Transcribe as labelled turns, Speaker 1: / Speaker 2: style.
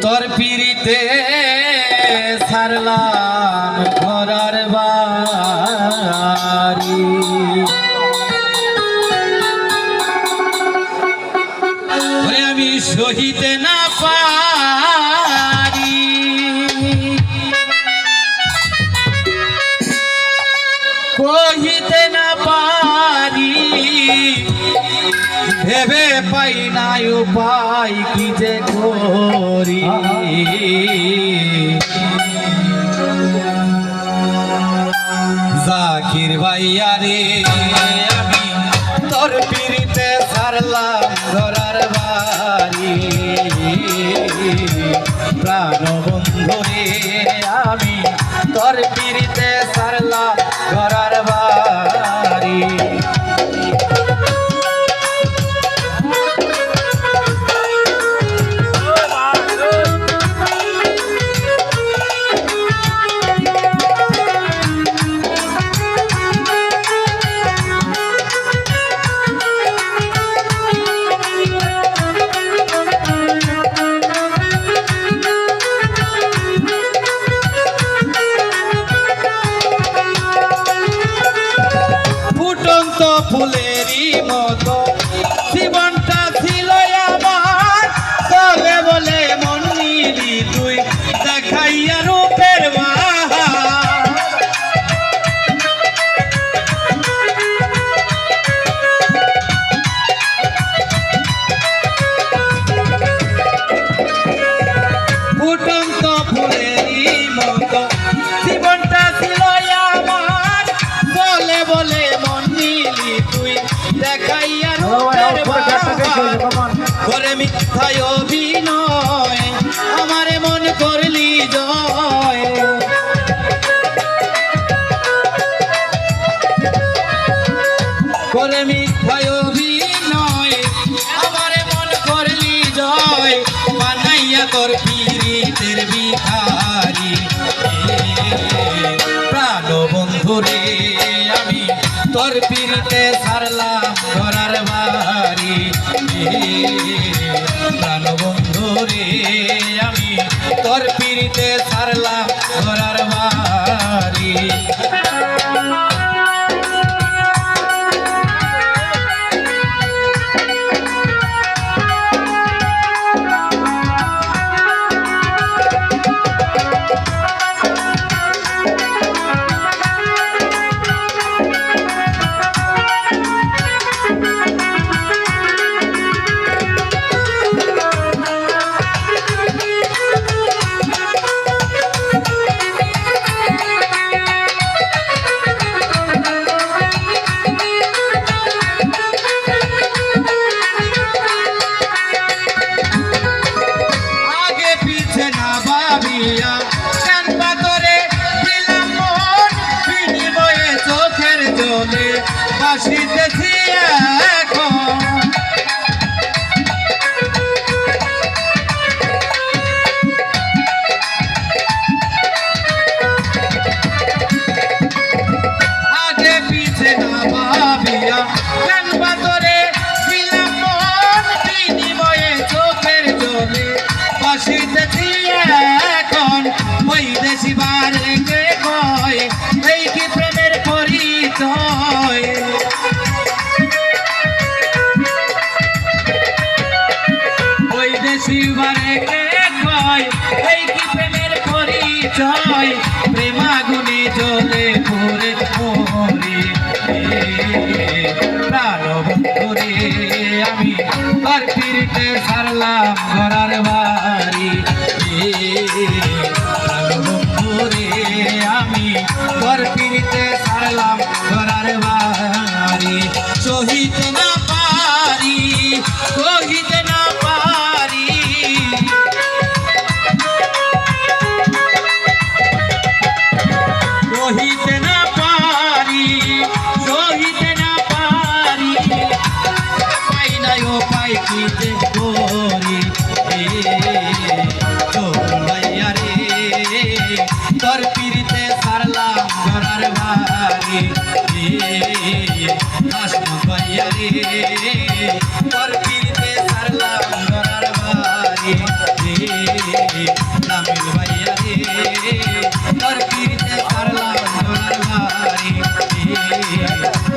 Speaker 1: তোর পিরিতে সারলাম ঘরার বাড়ি আমি সহিতে না পারি কহিতে না পারি ভেবে পাই না উপায় কি যে করি জাকির ভাইয়া রে আমি তোর পিরিতে সারলাম ঘরার বাড়ি প্রাণ বন্ধু রে আমি তোর পিরিতে সারলাম ঘরার বাড়ি ফুলেরই মতো জীবনটা ছিল আমার তবে বলে মন নিলি তুই দেখাইয়া রূপের বাহার ফুটন্ত ফুলেরই মতো জীবনটা ছিল আমার বলে বলে মন দেখাইয়া করে মিথ্যায় অভিনয় আমারে মন করলি জয় করে মিথ্যায় অভিনয় আমারে মন করলি জয় বানাইয়া তোর পীড়িতের ভিখারি প্রাণ বন্ধুরে আমি তোর পিরিতে সারলাম ঘরার বাড়ি প্রাণ বন্ধু রে আমি তোর পিরিতে সারলাম ঘরার বাড়ি বাসিতেছি এখন আগে পিছে না ভাবিয়া গান বাতরে ছিলাম মন বিনিময়ে চোখের জলে বাসিতেছি এখন ওই দেশি বারে কে কয় এই কি প্রেমের পরিচয় শিবারে কে কয় এই কি প্রেমের পরিচয় প্রেমাগুনে জ্বলে পড়ে মরি প্রাণ বন্ধুরে আমি তোর পিরিতে সারলাম ঘরার বাড়ি প্রাণ বন্ধুরে আমি তোর পিরিতে সারলাম ঘরার বাড়ি সহিতে না পারি সহিতে না সহিতে না পারি সহিতে না পারি পাই নাই ও পাই কি যে করি তোর ভাইয়া রে তোর পিরিতে সারলাম ঘরার বাড়ি ভাইয়া রে তোর পিরিতে সারলাম কামিল ভাইয়া রে